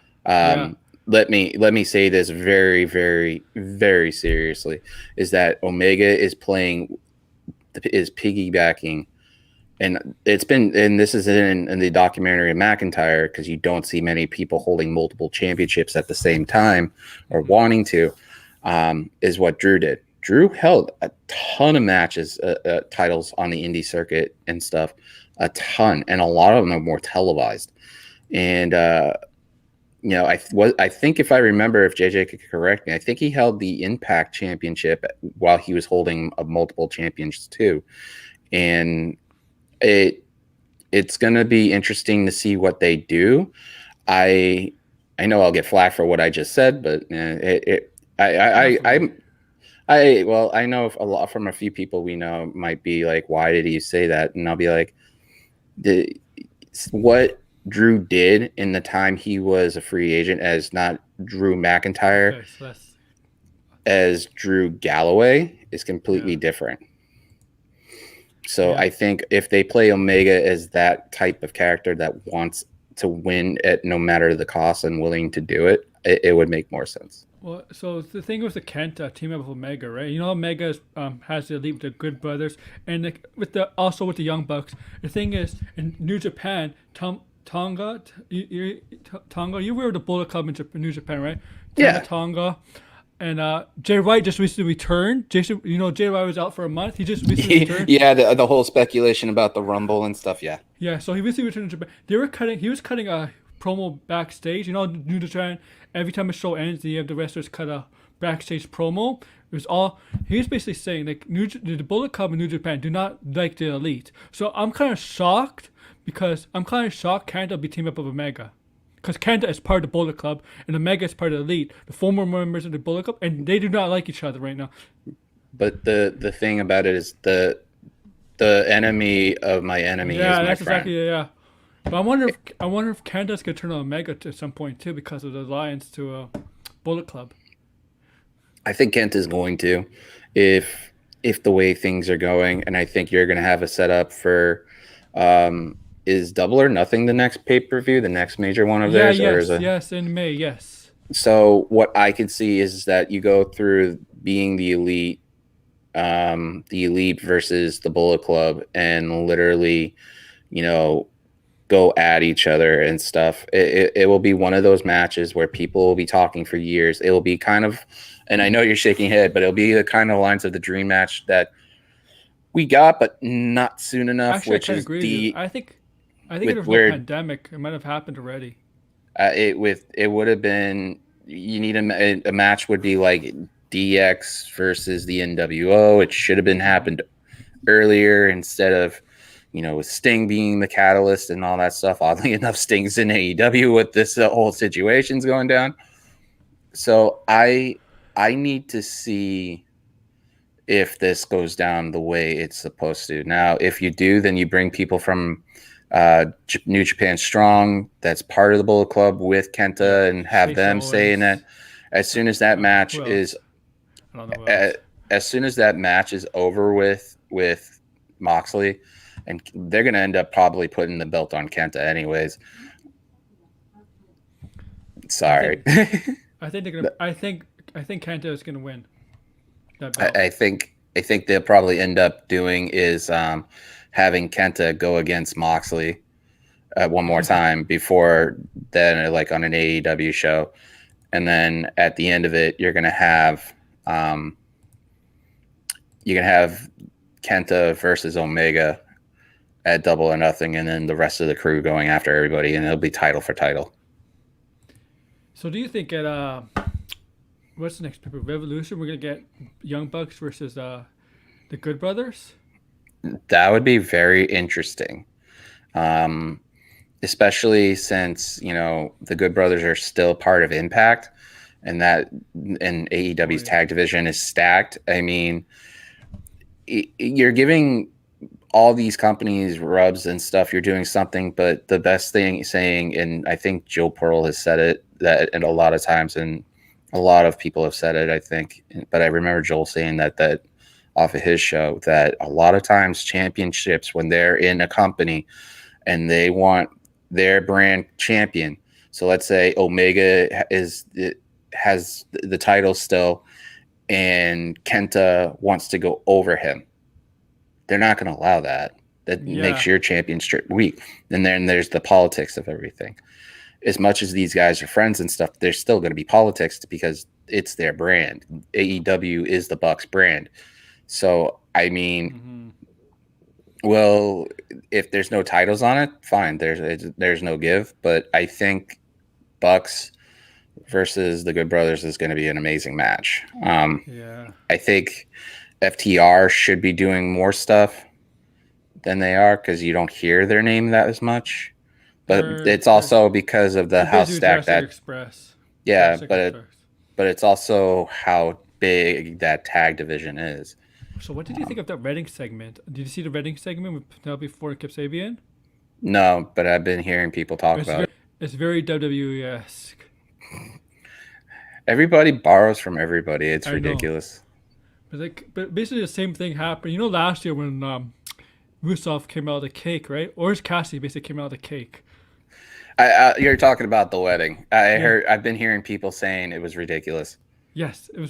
Let me say this very, very, very seriously: is that Omega is piggybacking, and this is in the documentary of McIntyre, because you don't see many people holding multiple championships at the same time or wanting to. Is what Drew did. Drew held a ton of matches, titles on the indie circuit and stuff, a ton, and a lot of them were televised. And I think, if I remember, if JJ could correct me, I think he held the Impact Championship while he was holding multiple champions too. And it's going to be interesting to see what they do. I know I'll get flack for what I just said, but I know a lot from a few people we know might be like, why did he say that? And I'll be like, what Drew did in the time he was a free agent as not Drew McIntyre, as Drew Galloway, is completely different. So I think if they play Omega as that type of character that wants to win at no matter the cost and willing to do it, it would make more sense. Well, so the thing with the Kenta team up with Omega, right? You know, Omega has the elite with the Good Brothers, and with the Young Bucks. The thing is, in New Japan, Tonga, you were the Bullet Club in New Japan, right? Tonga. And Jay White just recently returned. Jay White was out for a month. He just recently returned. Yeah, the whole speculation about the Rumble and stuff. Yeah. Yeah. So he recently returned to Japan. He was cutting a promo backstage. You know, New Japan. Every time a show ends, you have the wrestlers cut a backstage promo. He was basically saying like the Bullet Club in New Japan do not like the Elite. So I'm kind of shocked Kenta will be teamed up with Omega. Because Kenta is part of the Bullet Club and Omega is part of the Elite, the former members of the Bullet Club, and they do not like each other right now. But the thing about it is the enemy of my enemy is my friend. Exactly, yeah. But I wonder if Kenta's gonna turn on Omega at some point too, because of the alliance to Bullet Club. I think Kent is going to, if the way things are going, and I think you're gonna have a setup for. Is Double or Nothing the next pay-per-view, the next major one of theirs? Yes, in May, yes. So what I can see is that you go through being the Elite versus the Bullet Club, and literally, go at each other and stuff. It will be one of those matches where people will be talking for years. It will be kind of, and I know you're shaking your head, but it'll be the kind of lines of the dream match that we got, but not soon enough. Actually, which is the I think if the pandemic, it might have happened already. It would have been, you need a match would be like DX versus the NWO. It should have been happened earlier instead of, with Sting being the catalyst and all that stuff. Oddly enough, Sting's in AEW with this whole situation's going down. So I need to see if this goes down the way it's supposed to. Now, if you do, then you bring people from New Japan Strong that's part of the Bullet Club with Kenta and have them saying that as soon as that match is over with Moxley, and they're going to end up probably putting the belt on Kenta anyways. Sorry. I think Kenta is going to win that belt. I think they'll probably end up doing is having Kenta go against Moxley one more time before then, like on an AEW show. And then at the end of it, you're going to have Kenta versus Omega at Double or Nothing, and then the rest of the crew going after everybody, and it'll be title for title. So do you think at what's the next paper? Revolution, we're going to get Young Bucks versus the Good Brothers? That would be very interesting, especially since the Good Brothers are still part of Impact, and AEW's tag division is stacked. I mean, you're giving all these companies rubs and stuff. You're doing something, but the best thing saying, and I think Joe Pearl has said it, that and a lot of times, and A lot of people have said it, I think, but I remember Joel saying that off of his show, that a lot of times championships, when they're in a company and they want their brand champion. So let's say Omega has the title still, and Kenta wants to go over him. They're not going to allow that. That makes your championship weak. And then there's the politics of everything. As much as these guys are friends and stuff, there's still going to be politics because it's their brand. AEW is the Bucks brand. So, I mean, well, if there's no titles on it, fine. There's no give. But I think Bucks versus the Good Brothers is going to be an amazing match. I think FTR should be doing more stuff than they are because you don't hear their name that as much. But it's also because of how stacked that Express. Yeah, but it's also how big that tag division is. So what did you think of that Reading segment? Did you see the Reading segment with Penelope Ford and Kip Sabian? No, but I've been hearing people talk about it. It's very WWE-esque. Everybody borrows from everybody. It's ridiculous. But basically the same thing happened. You know, last year when Rusev came out of the cake, right? Orange Cassidy basically came out of the cake. You're talking about the wedding. I've been hearing people saying it was ridiculous. Yes, it was.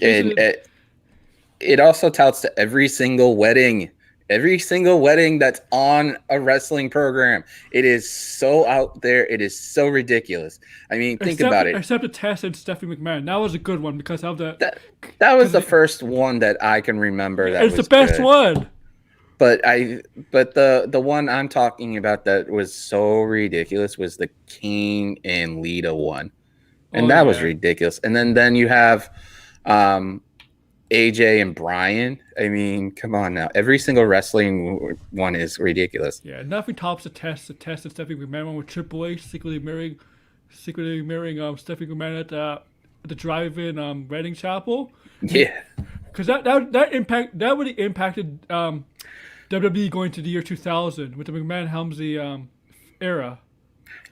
It also touts to every single wedding that's on a wrestling program. It is so out there. It is so ridiculous. I mean, think about it. Except the Tess and Stephanie McMahon. That was a good one because of the. That was the first one that I can remember. It's the best one. But the one I'm talking about that was so ridiculous was the Kane and Lita one, and that was ridiculous. And then you have AJ and Brian. I mean, come on now. Every single wrestling one is ridiculous. Yeah, nothing tops the test and Stephanie McMahon one with Triple H secretly marrying Stephanie McMahon at the drive-in wedding chapel. Yeah, because that really impacted WWE going to the year 2000 with the McMahon Helmsley era.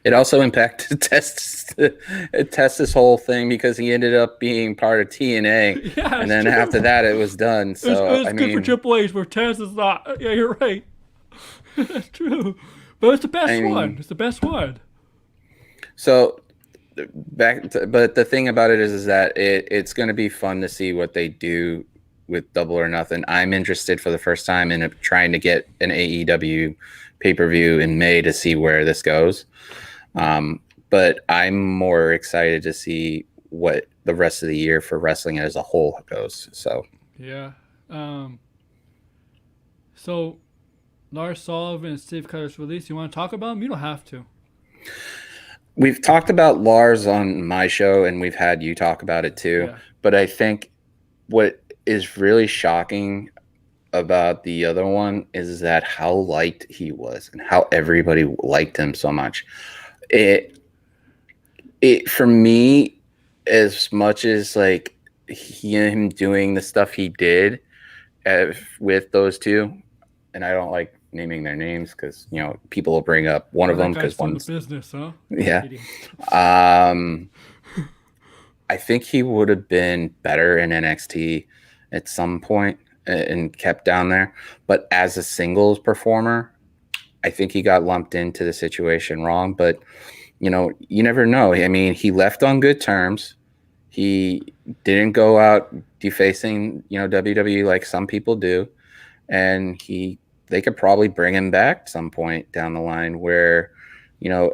It also impacted Test's whole thing because he ended up being part of TNA, and then after that it was done. So it was good for Triple H, where Test is not. Yeah, you're right. That's true, but it's the best one. It's the best one. So but the thing about it is that it's going to be fun to see what they do with Double or Nothing. I'm interested for the first time in trying to get an AEW pay-per-view in May to see where this goes. But I'm more excited to see what the rest of the year for wrestling as a whole goes. So yeah. So Lars Sullivan and Steve Cutler's release. You want to talk about them? You don't have to. We've talked about Lars on my show, and we've had you talk about it too. Yeah. But I think what is really shocking about the other one is that how liked he was and how everybody liked him so much. It for me, as much as like him doing the stuff he did with those two, and I don't like naming their names because people will bring up one of them because one's the business, huh? Yeah. I think he would have been better in NXT at some point and kept down there, but as a singles performer, I think he got lumped into the situation wrong. But you never know. I mean, he left on good terms. He didn't go out defacing WWE like some people do, and they could probably bring him back some point down the line where,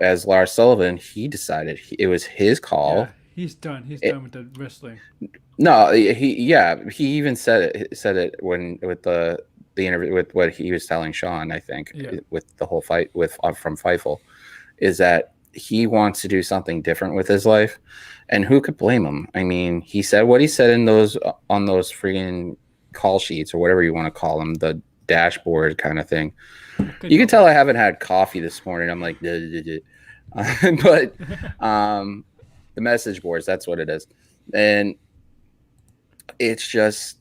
as Lars Sullivan, he decided it was his call. Yeah, he's done. He's done with the wrestling. No, he even said it when with the interview with what he was telling Sean, I think, with the whole fight from Fightful, is that he wants to do something different with his life, and who could blame him? I mean, he said what he said on those freaking call sheets or whatever you want to call them, the dashboard kind of thing. You can tell I haven't had coffee this morning. I'm like, but the message boards, that's what it is. And it's just,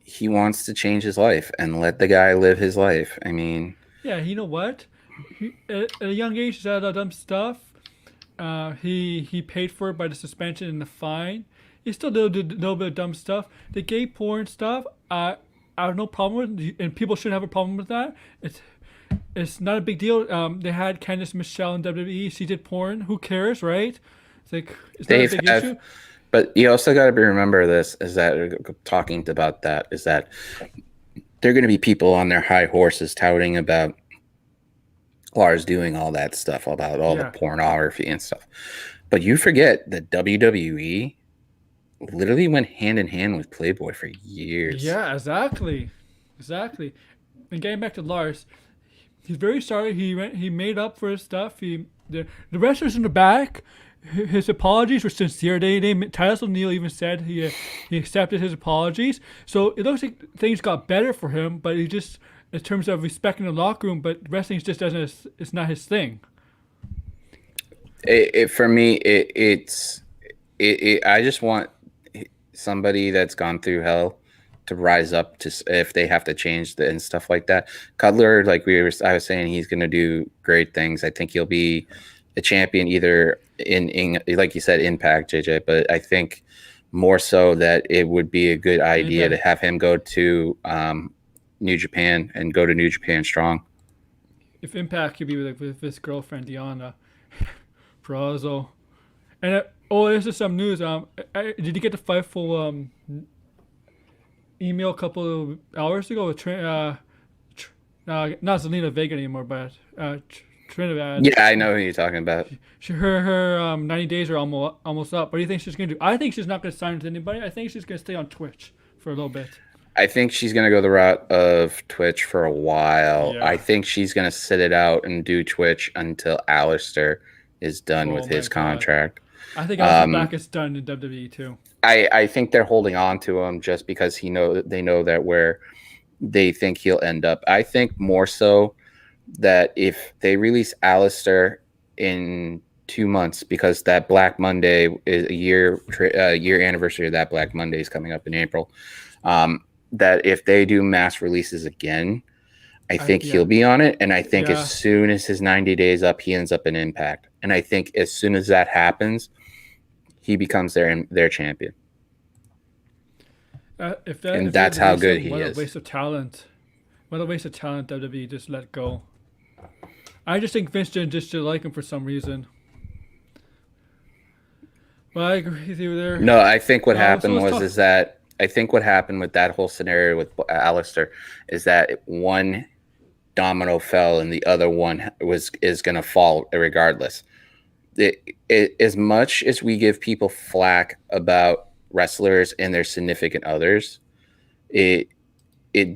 he wants to change his life and let the guy live his life. I mean, yeah, you know what? At a young age, he's had dumb stuff. He paid for it by the suspension and the fine. He still did a little bit of dumb stuff. The gay porn stuff, I have no problem with, and people shouldn't have a problem with that. It's not a big deal. They had Candice Michelle in WWE. She did porn. Who cares, right? It's like it's not a big issue. But you also got to remember this: is that talking about that is that there are going to be people on their high horses touting about Lars doing all that stuff, about all the pornography and stuff. But you forget that WWE literally went hand in hand with Playboy for years. Yeah, exactly. And getting back to Lars, he's very sorry. He made up for his stuff. The wrestlers in the back, his apologies were sincere. Titus O'Neil even said he accepted his apologies. So it looks like things got better for him, but he just, in terms of respecting the locker room, but wrestling just doesn't. It's not his thing. For me, I just want somebody that's gone through hell to rise up to, if they have to change and stuff like that. Cutler, like I was saying, he's going to do great things. I think he'll be a champion either in like you said, Impact, JJ, but I think more so that it would be a good idea to have him go to New Japan and go to New Japan Strong. If Impact could be with his girlfriend Diana Perazzo. And this is some news. Did you get the Fightful email a couple of hours ago with not Zelina Vega anymore, but Trinidad? Yeah, I know who you're talking about. Her 90 days are almost up. What do you think she's going to do? I think she's not going to sign with anybody. I think she's going to stay on Twitch for a little bit. I think she's going to go the route of Twitch for a while. Yeah. I think she's going to sit it out and do Twitch until Alistair is done with his contract. I think Alistair Black is done in WWE too. I think they're holding on to him just because they know that where they think he'll end up. I think more so that if they release Alistair in 2 months, because that Black Monday is a year anniversary of that Black Monday is coming up in April. That if they do mass releases again, I think he'll be on it. And I think as soon as his 90 days up, he ends up in Impact. And I think as soon as that happens, he becomes their champion. And that's how good he is. What a waste of talent. What a waste of talent WWE just let go. I just think Vince just didn't like him for some reason. Well, I agree with you there. No, I think what happened I think what happened with that whole scenario with Alistair is that one domino fell and the other one is going to fall regardless. As much as we give people flack about wrestlers and their significant others, it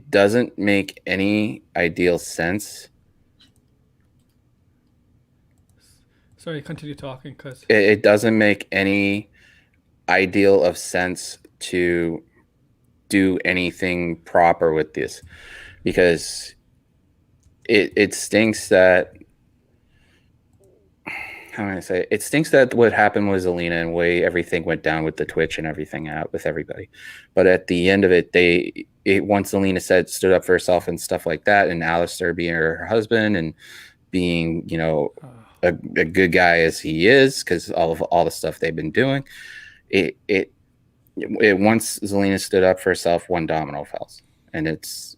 doesn't make any ideal sense. Sorry, continue talking, because it doesn't make any ideal of sense to do anything proper with this, because it stinks that, how am I gonna say it? It stinks that what happened with Zelina and way everything went down with the Twitch and everything out with everybody. But at the end of it, once Zelina stood up for herself and stuff like that, and Alistair being her husband and being, a good guy as he is, because all the stuff they've been doing, once Zelina stood up for herself, one domino fell. And it's,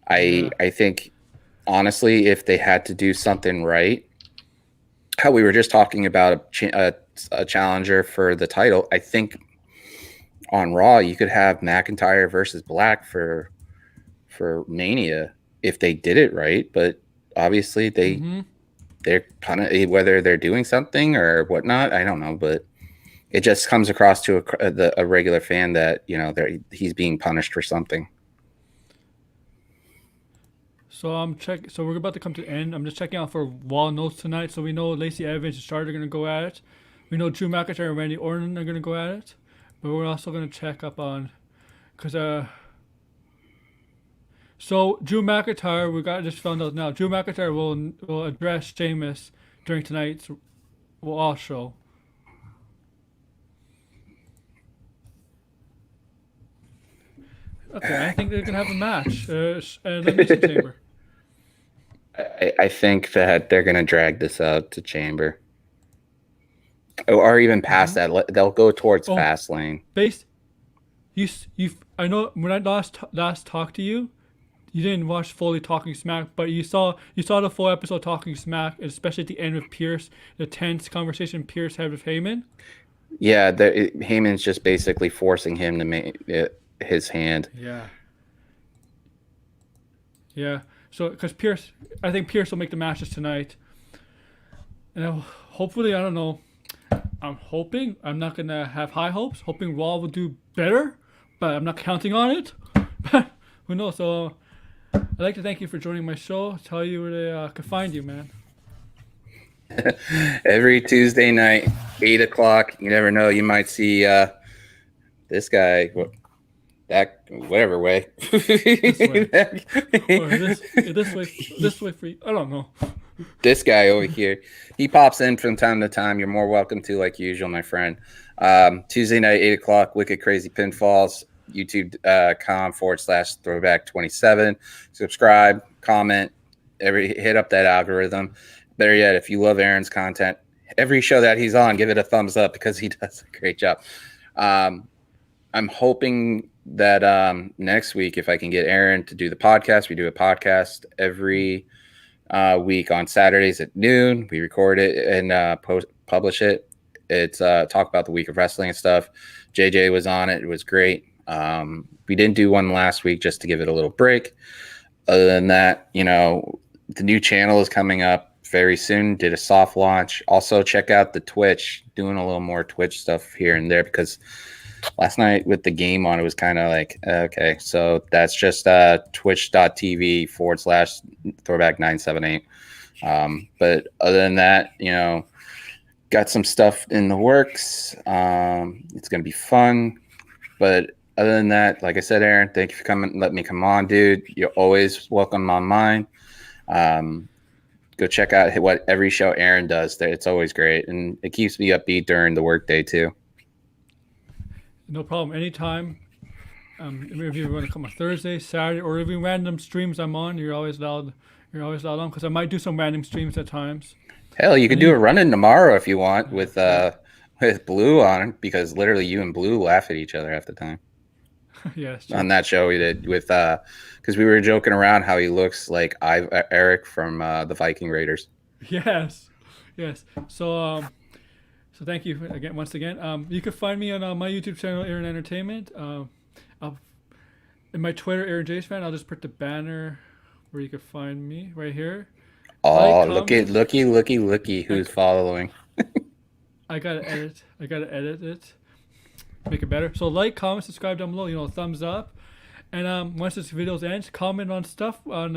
I think, honestly, if they had to do something right, how we were just talking about a challenger for the title, I think on Raw, you could have McIntyre versus Black for Mania if they did it right. But obviously they're kind of, whether they're doing something or whatnot, I don't know, but it just comes across to a regular fan that, he's being punished for something. So So we're about to come to the end. I'm just checking out for wall notes tonight. So we know Lacey Evans and Charlotte are going to go at it. We know Drew McIntyre and Randy Orton are going to go at it. But we're also going to check up on, so Drew McIntyre, just found out now. Drew McIntyre will address Sheamus during tonight's Raw show. Okay, I think they're going to have a match. Elimination Chamber. I think that they're going to drag this out to Chamber. or even past that. They'll go towards Oh, fast lane. based you. I know when I last talked to you, you didn't watch fully Talking Smack, but you saw the full episode Talking Smack, especially at the end with Pierce, the tense conversation Pierce had with Heyman. Yeah, Heyman's just basically forcing him to make his hand. Yeah. Yeah. So, because Pierce, I think Pierce will make the matches tonight, and hopefully, I don't know. I'm hoping I'm not gonna have high hopes. Hoping Raw will do better, but I'm not counting on it. But who knows? So, I'd like to thank you for joining my show. Tell you where they can find you, man. Every Tuesday night, 8 o'clock. You never know. You might see this guy. That whatever way. This way. Or this way for you. I don't know. This guy over here, he pops in from time to time. You're more welcome to, like usual, my friend. Tuesday night, 8 o'clock, Wicked Crazy Pinfalls, YouTube.com/throwback27. Subscribe, comment, hit up that algorithm. Better yet, if you love Aaron's content, every show that he's on, give it a thumbs up because he does a great job. I'm hoping that next week, if I can get Aaron to do the podcast, we do a podcast every week on Saturdays at noon. We record it and publish it. It's talk about the week of wrestling and stuff. JJ was on it. It was great. We didn't do one last week just to give it a little break. Other than that, the new channel is coming up very soon. Did a soft launch. Also check out the Twitch, doing a little more Twitch stuff here and there because last night with the game on, it was kind of like, okay, so that's just twitch.tv/throwback978. But other than that, got some stuff in the works. It's going to be fun. But other than that, like I said, Aaron, thank you for coming. Let me come on, dude. You're always welcome on mine. Go check out what every show Aaron does. It's always great. And it keeps me upbeat during the workday too. No problem. Anytime. If you want to come on Thursday, Saturday, or even random streams I'm on, you're always allowed. You're always allowed on because I might do some random streams at times. Hell, you could do a run-in tomorrow if you want with Blue on it because literally you and Blue laugh at each other half the time. Yes. On that show we did with because we were joking around how he looks like Eric from the Viking Raiders. Yes. So thank you once again. You can find me on my YouTube channel, Aaron Entertainment. In my Twitter, Aaron J's fan. I'll just put the banner where you can find me right here. Oh, looky who's following. I gotta edit it. Make it better. So comment, subscribe down below. Thumbs up. And once this video ends, comment on stuff on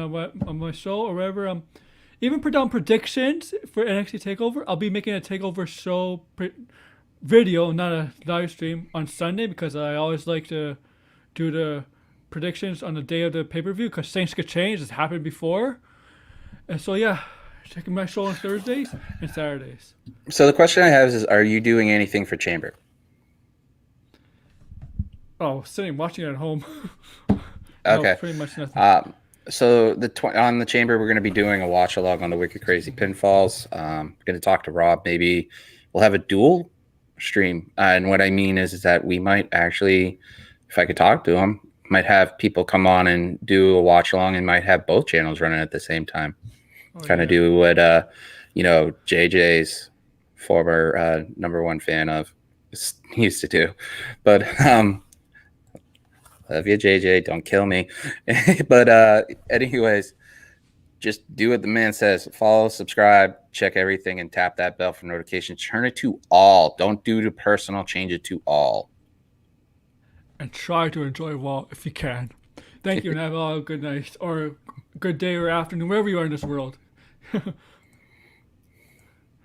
my show or wherever. Even put down predictions for NXT Takeover. I'll be making a Takeover show video, not a live stream, on Sunday because I always like to do the predictions on the day of the pay-per-view because things could change. It's happened before. And so, yeah, checking my show on Thursdays and Saturdays. So the question I have is, are you doing anything for Chamber? Oh, sitting watching it at home. Okay. No, pretty much nothing. So on the Chamber, we're going to be doing a watch along on the Wicked Crazy Pinfalls. We're going to talk to Rob. Maybe we'll have a dual stream. And what I mean is that we might actually, if I could talk to him, might have people come on and do a watch along and might have both channels running at the same time. Kind of do what, JJ's former number one fan of used to do. But love you, JJ. Don't kill me. But anyways, just do what the man says. Follow, subscribe, check everything, and tap that bell for notifications. Turn it to all. Don't do to personal. Change it to all. And try to enjoy Raw if you can. Thank you, and have a good night, or good day, or afternoon, wherever you are in this world.